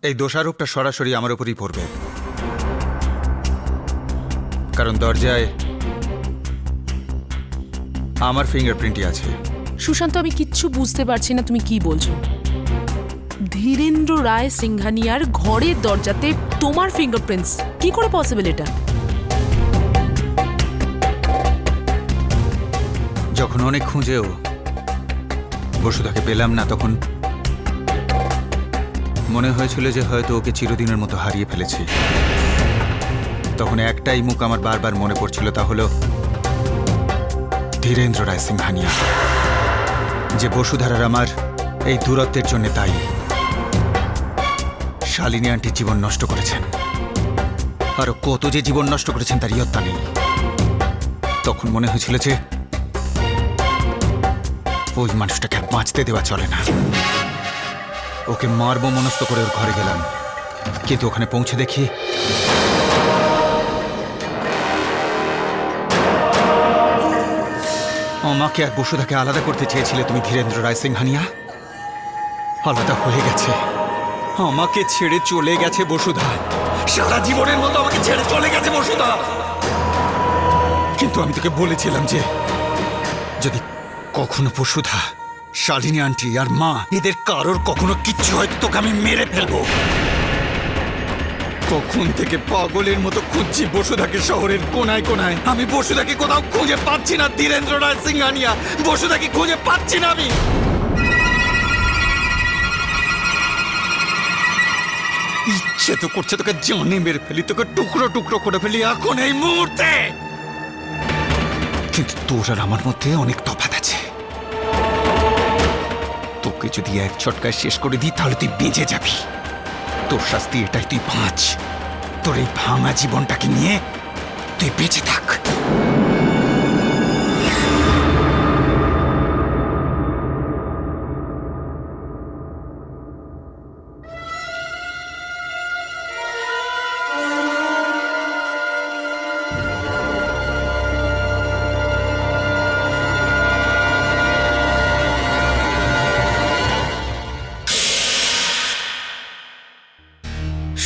এই দোষারোপটা সরাসরি আমার উপরই পড়বে, কারণ দরজায় আমার ফিঙ্গারপ্রিন্টই আছে। সুশান্ত, আমি কিচ্ছু বুঝতে পারছি না তুমি কি বলছো। ধীরেন্দ্র রায় সিংহানিয়ার ঘরের দরজাতে তোমার ফিঙ্গারপ্রিন্টস কি করে পসিবল এটা? যখন অনেক খুঁজেও বসুধাকে পেলাম না, তখন মনে হয়েছিল যে হয়তো ওকে চিরদিনের মতো হারিয়ে ফেলেছি। তখন একটাই মুখ আমার বারবার মনে পড়ছিল, তা হলো ধীরেন্দ্র রায় সিংহানিয়া, যে বসুধারার আমার এই দূরত্বের জন্য দায়ী। শালিনী আন্টির জীবন নষ্ট করেছেন, আরো কত যে জীবন নষ্ট করেছেন তার ইয়ত্তা নেই। তখন মনে হয়েছিল যে ওই মানুষটাকে আর বাঁচতে দেওয়া চলে না। ওকে মারব মনস্থ করে ওর ঘরে গেলাম, কিন্তু ওখানে পৌঁছে দেখি আমাকে আর বসুধাকে আলাদা করতে চেয়েছিলে তুমি ধীরেন্দ্র রায় সিংহানিয়া। আলাদা হয়ে গেছে, আমাকে ছেড়ে চলে গেছে বসুধা। সারা জীবনের মতো আমাকে ছেড়ে চলে গেছে বসুধা। কিন্তু আমি তোকে বলেছিলাম যে যদি কখনো বসুধা, শালিনী আন্টি আর মা এদের কারোর কখনো কিচ্ছু হয়, তোকে আমি মেরে ফেলবো। কখন থেকে পাগলের মতো খুঁজছি বসুধাকে শহরের কোনায় কোনায়। আমি বসুধাকে কোথাও খুঁজে পাচ্ছি না। ধীরেন্দ্র রায় সিংহানিয়া, বসুধাকে খুঁজে পাচ্ছি না আমি। ইচ্ছে তো করছে তোকে জানে মেরে ফেলি, তোকে টুকরো টুকরো করে ফেলি এখন এই মুহূর্তে। কিন্তু তোর আর আমার মধ্যে অনেক তফাৎ আছে। তোকে যদি এক ছটকায় শেষ করে দিই তাহলে তুই বেঁচে যাবি। তোর শাস্তি এটাই, তুই বাঁচ। তোর এই ভাঙা জীবনটাকে নিয়ে তুই বেঁচে থাক।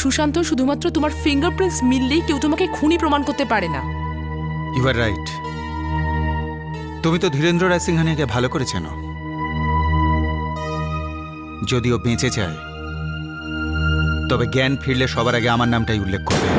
সুশান্ত, শুধুমাত্র তোমার ফিঙ্গারপ্রিন্টস মিললেই কেউ তোমাকে খুনি প্রমাণ করতে পারে না। You are right. তুমি তো ধীরেন্দ্র রায় সিংহানিয়াকে ভালো করে চেনো। যদিও বেঁচে যায়, তবে জ্ঞান ফিরলে সবার আগে আমার নামটাই উল্লেখ করবে।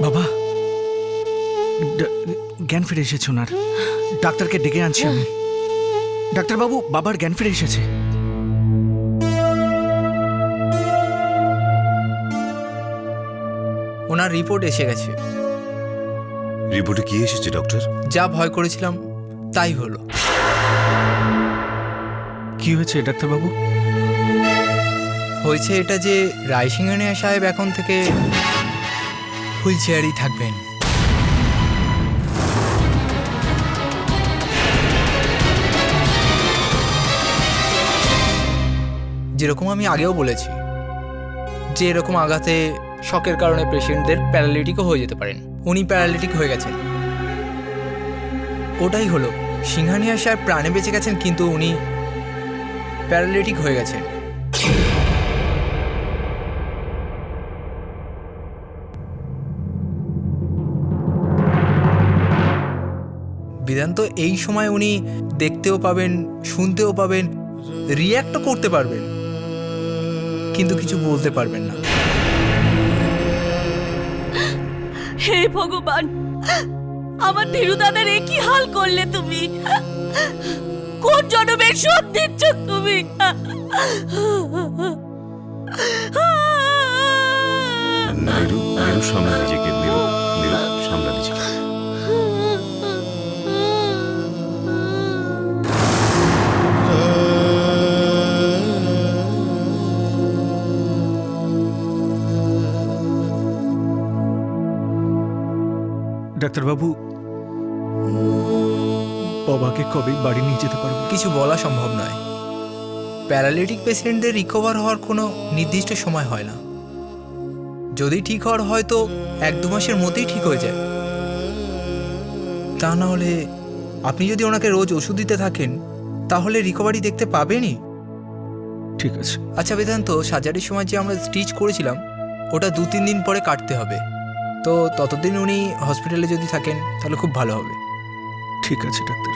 বাবা, জ্ঞান ফিরে এসেছে ওনার। ডাক্তারকে ডেকে আনছি আমি। ডাক্তারবাবু, বাবার জ্ঞান ফিরে এসেছে। ওনার রিপোর্ট এসে গেছে। রিপোর্টে কি এসেছে ডক্টর? যা ভয় করেছিলাম তাই হলো। কি হয়েছে ডাক্তারবাবু? হয়েছে এটা যে রায়সিংহানিয়া সাহেব এখন থেকে হুইল চেয়ারেই থাকবেন। যেরকম আমি আগেও বলেছি যে এরকম আঘাতে শকের কারণে পেশেন্টদের প্যারালিটিকও হয়ে যেতে পারেন। উনি প্যারালিটিক হয়ে গেছেন। ওটাই হলো, সিংহানিয়া সাহেব প্রাণে বেঁচে গেছেন কিন্তু উনি প্যারালিটিক হয়ে গেছেন। বেদান্ত এই সময় উনি দেখতেও পাবেন, শুনতেও পাবেন, রিয়্যাক্টও করতে পারবেন, কিন্তু কিছু বলতে পারবেন না। হে ভগবান, আমার ধীরু দাদার এ কি হাল করলে তুমি? কোন জনমের শোধ দিচ্ছ তুমি? নীরু, নীরু সামলা নিজেকে, নীরু, নীরু সামলা নিজেকে। ডাক্তারবাবু, বাবাকে কবে বাড়ি নিয়ে যেতে পারবো? কিছু বলা সম্ভব নয়। প্যারালিটিক পেশেন্টদের রিকভার হওয়ার কোনো নির্দিষ্ট সময় হয় না। যদি ঠিক হওয়ার হয় তো 1-2 মাসের মধ্যেই ঠিক হয়ে যায়। তা না হলে আপনি যদি ওনাকে রোজ ওষুধ দিতে থাকেন তাহলে রিকভারি দেখতে পাবেনই। ঠিক আছে। আচ্ছা বেদান্ত, সার্জারির সময় যে আমরা স্টিচ করেছিলাম ওটা 2-3 দিন পরে কাটতে হবে, তো ততদিন উনি হসপিটালে যদি থাকেন তাহলে খুব ভালো হবে। ঠিক আছে doctor.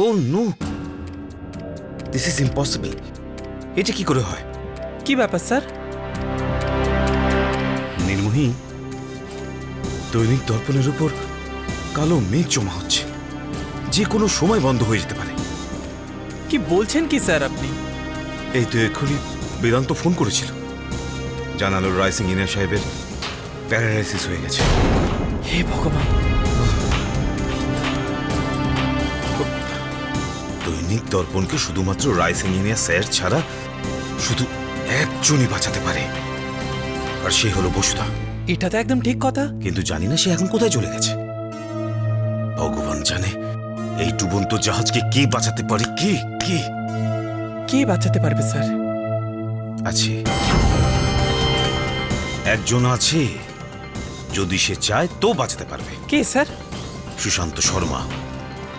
Oh no, this is impossible. এটা কি করে হয়? কি ব্যাপার স্যার? নির্মোহী, দৈনিক দর্পণের উপর কালো মেঘ জমা হচ্ছে, যে কোনো সময় বন্ধ হয়ে যেতে পারে। কি বলছেন কি স্যার আপনি? এই তো এক্ষুনি বেদান্ত ফোন করেছিল, জানালো রায় সিং ইনিয়া সাহেবের প্যারালাইসিস হয়ে গেছে। হে ভগবান! দৈনিক দর্পণকে শুধুমাত্র রায় সিং ইনিয়া স্যার ছাড়া শুধু একজনই বাঁচাতে পারে, আর সে হলো বসুধা। এটা তো একদম ঠিক কথা। কিন্তু জানি না সে এখন কোথায় চলে গেছে। ভগবান জানে এই ডুবন্ত জাহাজকে কে বাঁচাতে পারে। কে বাঁচাতে পারবে স্যার? আছে, একজন আছে, যদি সে চায় তো বাঁচাতে পারবে। কে স্যার? সুশান্ত শর্মা।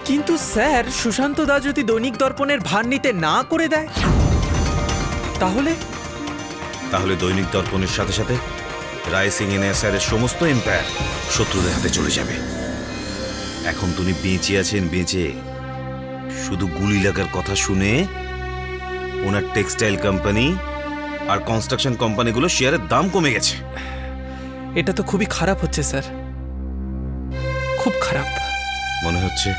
কিন্তু স্যার, সুশান্ত দা যদি দৈনিক দর্পণের ভার নিতে না করে দেয় তাহলে দৈনিক দর্পণের সাথে সাথে রায় সিং ইনিয়া স্যারের সমস্ত এম্পায়ার শত্রুদের হাতে চলে যাবে। এখন তিনি বেঁচে আছেন, বেঁচে শুধু গুলি লাগার কথা শুনে ওনার টেক্সটাইল কোম্পানি আর কনস্ট্রাকশন কোম্পানিগুলো শেয়ারের দাম কমে গেছে। এটা তো খুবই খারাপ হচ্ছে স্যার, খুব খারাপ। মনে হচ্ছে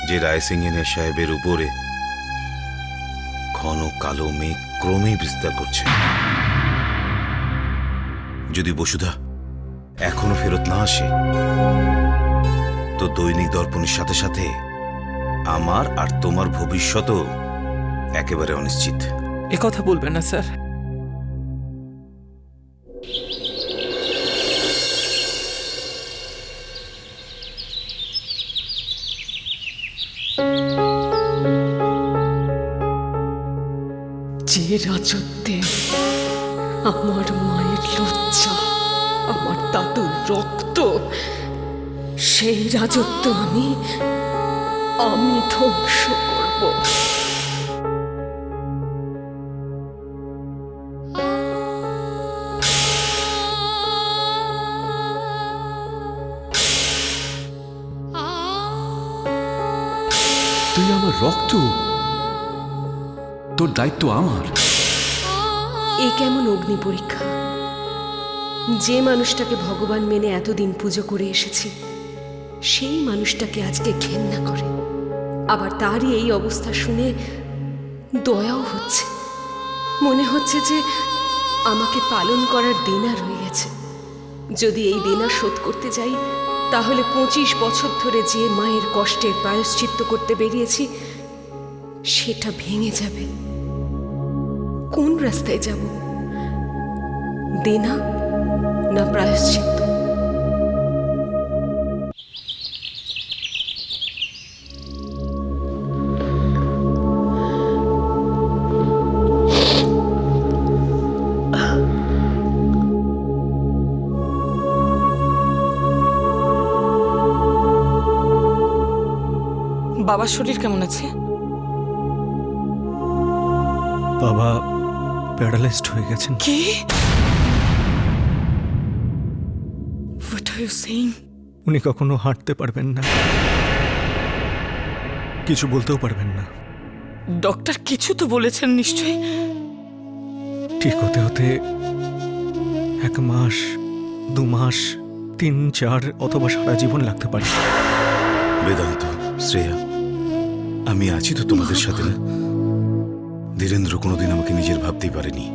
যে রায় সিং ইনিয়া সাহেবের উপরে ঘন কালো মেঘ ক্রমেই বিস্তার করছে। যদি বসুধা এখনো ফেরত না আসে তো দৈনিক দর্পণের সাথে সাথে আমার আর তোমার ভবিষ্যতও একেবারে অনিশ্চিত। এ কথা বলবেন না স্যার। যে রাজত্বে আমার মায়ের লজ্জা, আমার দাদুর রক্ত, সেই রাজত্ব আমি ধ্বংস করব। তুই আমার রক্ত, তোর দায়িত্ব আমার। এ কেমন অগ্নি পরীক্ষা! যে মানুষটাকে ভগবান মেনে এতদিন পুজো করে এসেছি সেই মানুষটাকে আজকে ঘেন্না করে, আবার তারই এই অবস্থা শুনে দয়াও হচ্ছে। মনে হচ্ছে যে আমাকে পালন করার দেনা রয়ে গেছে। যদি এই দেনা শোধ করতে যাই তাহলে 25 বছর ধরে যে মায়ের কষ্টের প্রায়শ্চিত্ত করতে বেরিয়েছি সেটা ভেঙে যাবে। কোন রাস্তায় যাব? দেনা না প্রায়শ্চিত্ত? বাবার শরীর কেমন আছে? বাবা প্যারালাইজড হয়ে গেছেন। কি? What are you saying? উনি কখনো হাঁটতে পারবেন না, কিছু বলতেও পারবেন না। ডক্টর কিছু তো বলেছেন নিশ্চয়ই। ঠিক হতে হতে 1 মাস, 2 মাস, 3, 4 অথবা সারা জীবন লাগতে পারে। বেদান্ত, শ্রেয়া, আমি আছি তো তোমাদের সাথে না? ধীরেন্দ্র কোনোদিন আমাকে নিজের ভাবতেই পারেনি,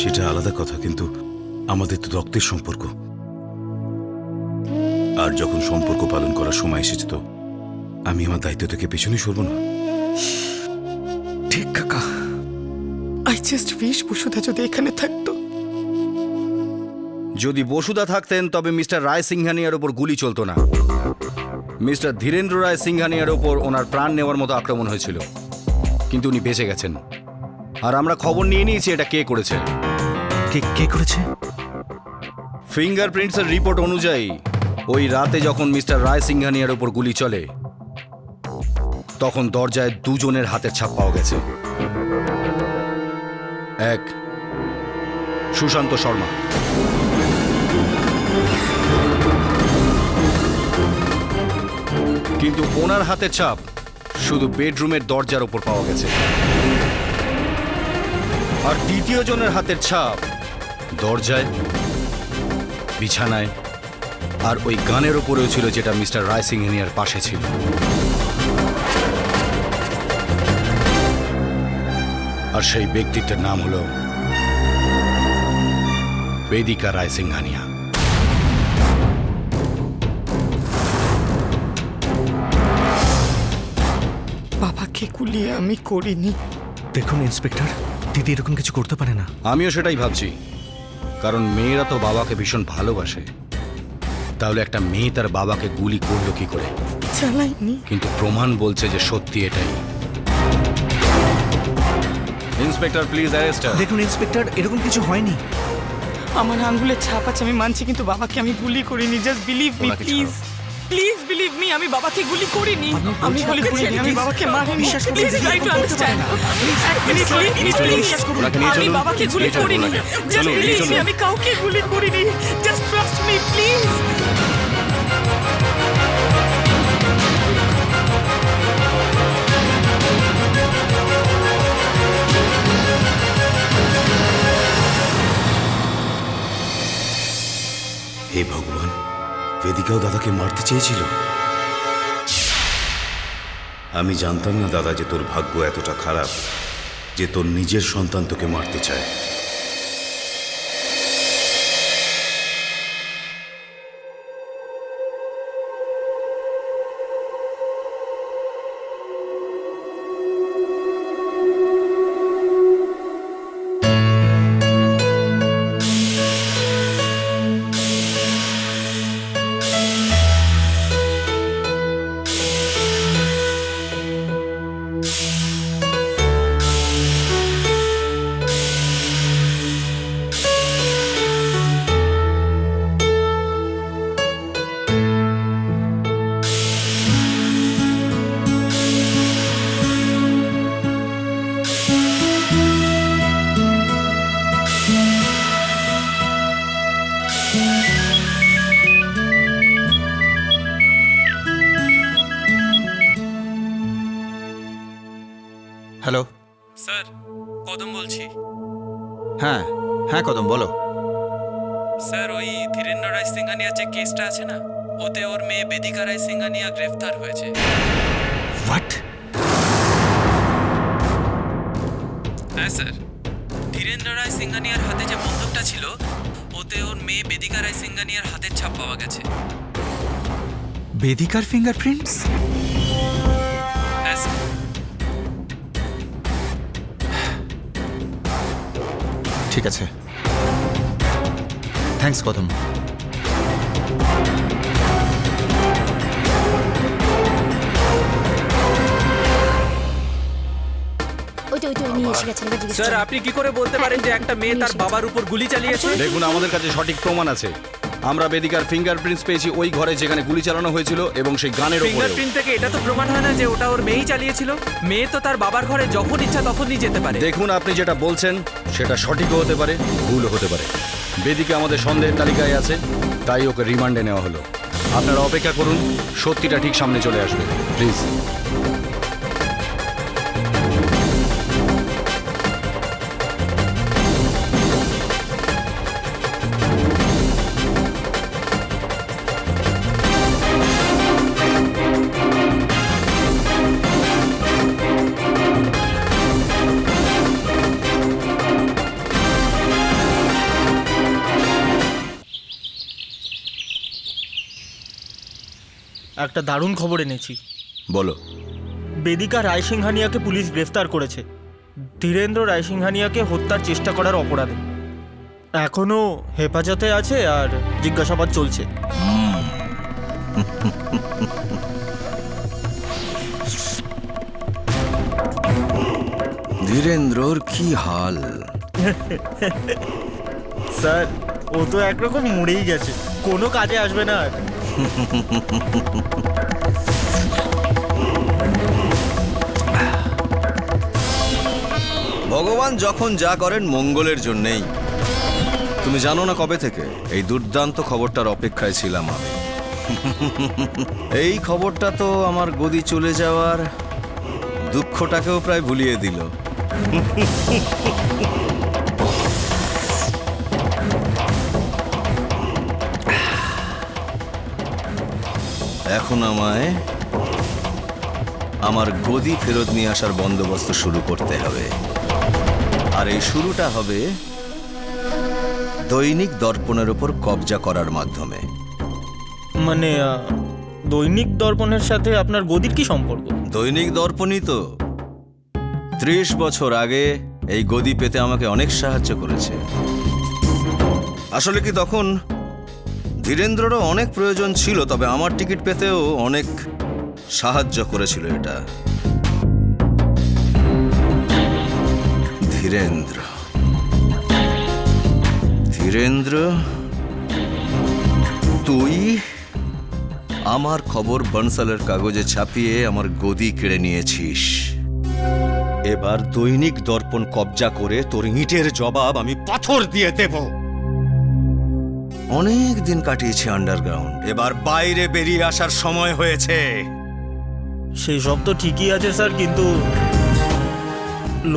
সেটা আলাদা কথা, কিন্তু আমাদের তো রক্তের সম্পর্ক। আর যখন সম্পর্ক পালন করার সময় এসেছে তো আমি আমার দায়িত্ব থেকে পেছনে সরব না। ঠিক কাকা। জাস্ট উইশ বসুধা যদি এখানে থাকতো। যদি বসুধা থাকতেন তবে মিস্টার রায় সিংহানিয়ার ওপর গুলি চলতো না। মিস্টার ধীরেন্দ্র রায় সিংহানিয়ার ওপর ওনার প্রাণ নেওয়ার মতো আক্রমণ হয়েছিল, কিন্তু উনি বেঁচে গেছেন। আর আমরা খবর নিয়ে নিয়েছি এটা কে করেছে। কে করেছে? ফিঙ্গারপ্রিন্টসের রিপোর্ট অনুযায়ী ওই রাতে যখন মিস্টার রায় সিংহানিয়ার ওপর গুলি চলে তখন দরজায় দুজনের হাতের ছাপ পাওয়া গেছে। এক সুশান্ত শর্মা, কিন্তু ওনার হাতের ছাপ শুধু বেডরুমের দরজার ওপর পাওয়া গেছে। আর দ্বিতীয় জনের হাতের ছাপ দরজায়, বিছানায় আর ওই গানের ওপরেও ছিল, যেটা মিস্টার রায় সিংহানিয়ার পাশে ছিল। আর সেই ব্যক্তিত্বের নাম হলো বেদিকা রায় সিংহানিয়া। বাবাকে গুলিয়ে আমি করিনি। দেখুন ইন্সপেক্টর, দিদি এরকম কিছু করতে পারে না। আমিও সেটাই ভাবছি, কারণ মেয়েরা তো বাবাকে ভীষণ ভালোবাসে। তাহলে একটা মেয়ে তার বাবাকে গুলি করলো কি করে? চালাইনি। কিন্তু প্রমাণ বলছে যে সত্যি এটাই। ইন্সপেক্টর প্লিজ অ্যারেস্ট হার। দেখুন ইন্সপেক্টর, এরকম কিছু হয়নি। আমার আঙ্গুলের ছাপ আছে, আমি মানছি, কিন্তু বাবাকে আমি গুলি করিনি। জাস্ট বিলিভ মি ওনাকে প্লিজ, প্লিজ বিলিভ মি, আমি বাবাকে গুলি করিনি। আমি গুলি করিনি, আমি বাবাকে মারিনি। বিশ্বাস করুন, প্লিজ ট্রাই টু আন্ডারস্ট্যান্ড। এক মিনিট প্লিজ, ওনাকে নিয়ে আমি চলুন। বাবাকে গুলি নিয়ে চলুন করিনি। ওনাকে। জাস্ট চলুন, নিয়ে বিলিভ মি, চলুন। আমি কাউকে গুলি করিনি। Just trust me please. হে ভগবান, বেদিকাও দাদাকে মারতে চেয়েছিল। আমি জানতাম না দাদা যে তোর ভাগ্য এতটা খারাপ যে তোর নিজের সন্তান তোকে মারতে চায়। হ্যালো। স্যার, কদম বলছি। হ্যাঁ হ্যাঁ কদম বলো। স্যার, ওই ধীরেন্দ্র রায় সিংহানিয়ার যে কেসটা আছে না, ওতে ওর মেয়ে বেদিকা রায় সিংহানিয়া গ্রেফতার হয়েছে। হোয়াট? হ্যাঁ স্যার, ধীরেন্দ্র রায় সিংহানিয়ার হাতে যে বন্দুকটা ছিল ওতে ওর মেয়ে বেদিকা রায় সিংহানিয়ার হাতের ছাপ পাওয়া গেছে। বেদিকার ফিঙ্গারপ্রিন্টস? হ্যাঁ স্যার। ঠিক আছে, থ্যাঙ্কস কদম। স্যার, আপনি কি করে বলতে পারেন যে একটা মেয়ে তার বাবার উপর গুলি চালিয়েছে? দেখুন, আমাদের কাছে সঠিক প্রমাণ আছে। আমরা বেদিকার ফিঙ্গারপ্রিন্টস পেয়েছি ওই ঘরে যেখানে গুলি চালানো হয়েছিল এবং সেই গানের ওপরে। ফিঙ্গারপ্রিন্ট থেকে এটা তো প্রমাণ হয় না যে ওটা ওর মেয়েই চালিয়েছিল। মেয়ে তো তার বাবার ঘরে যখন ইচ্ছা তখনই যেতে পারে। দেখুন, আপনি যেটা বলছেন সেটা সঠিকও হতে পারে, ভুলও হতে পারে। বেদিকা আমাদের সন্দেহের তালিকায় আছে, তাই ওকে রিমান্ডে নেওয়া হলো। আপনারা অপেক্ষা করুন, সত্যিটা ঠিক সামনে চলে আসবে, প্লিজ। একটা দারুণ খবর এনেছি। বলো। বেদিকা রায় সিংহানিয়াকে পুলিশ গ্রেফতার করেছে। ধীরেন্দ্র রায়সিংহানিয়াকে হত্যার চেষ্টা করার অপরাধে এখনো হেফাজতে আছে আর জিজ্ঞাসাবাদ চলছে। ধীরেন্দ্রর কি হাল? স্যার ও তো একরকম মরেই গেছে, কোনো কাজে আসবে না আর। ভগবান যখন যা করেন মঙ্গলের জন্যেই। তুমি জানো না কবে থেকে এই দুর্দান্ত খবরটার অপেক্ষায় ছিলাম আমি। এই খবরটা তো আমার গদি চলে যাওয়ার দুঃখটাকেও প্রায় ভুলিয়ে দিল। এখন আমায় আমার গদি ফেরত নিয়ে আসার বন্দোবস্ত শুরু করতে হবে। আর এই শুরুটা হবে দৈনিক দর্পণের উপর কবজা করার মাধ্যমে। মানে দৈনিক দর্পণের সাথে আপনার গদির কি সম্পর্ক? দৈনিক দর্পণই তো 30 বছর আগে এই গদি পেতে আমাকে অনেক সাহায্য করেছে। আসলে কি তখন ধীরেন্দ্ররও অনেক প্রয়োজন ছিল, তবে আমার টিকিট পেতেও অনেক সাহায্য করেছিল এটা। ধীরেন্দ্র ধীরেন্দ্র তুই আমার খবর বনসালের কাগজে ছাপিয়ে আমার গদি কেড়ে নিয়েছিস। এবার দৈনিক দর্পণ কবজা করে তোর ইঁটের জবাব আমি পাথর দিয়ে দেব। অনেক দিন কাটিয়েছি আন্ডারগ্রাউন্ড, এবার বাইরে বেরিয়ে আসার সময় হয়েছে। সেই সব তো ঠিকই আছে স্যার, কিন্তু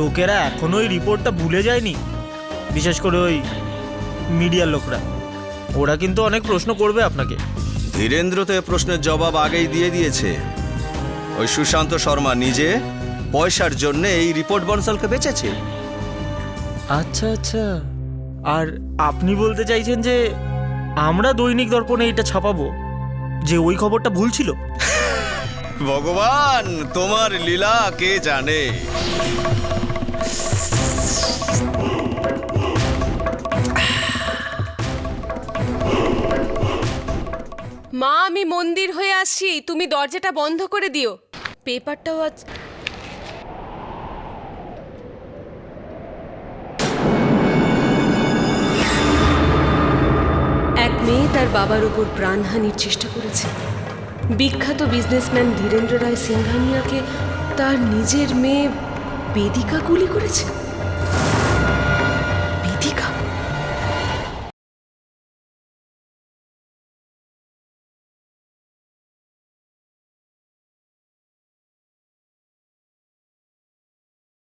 লোকেরা এখনো ওই রিপোর্টটা ভুলে যায়নি, বিশেষ করে ওই মিডিয়ার লোকরা। ওরা কিন্তু অনেক প্রশ্ন করবে আপনাকে। ধীরেন্দ্র তো এ প্রশ্নের জবাব আগেই দিয়ে দিয়েছে। ওই সুশান্ত শর্মা নিজে পয়সার জন্য এই রিপোর্ট বনসালকে বেচেছে। আচ্ছা আচ্ছা, আর আপনি বলতে চাইছেন যে আমরা দৈনিক দর্পণে এটা ছাপাবো যে ওই খবরটা ভুল ছিল? ভগবান, তোমার লীলা কে জানে। মা, আমি মন্দির হয়ে আসছি, তুমি দরজাটা বন্ধ করে দিও। পেপারটাও আজ এক মেয়ে তার বাবার উপর প্রাণহানির চেষ্টা করেছে। বিখ্যাত বিজনেসম্যান ধীরেন্দ্র রায় সিংঘানিয়াকে তার নিজের মেয়ে বেদিকা গুলি করেছে।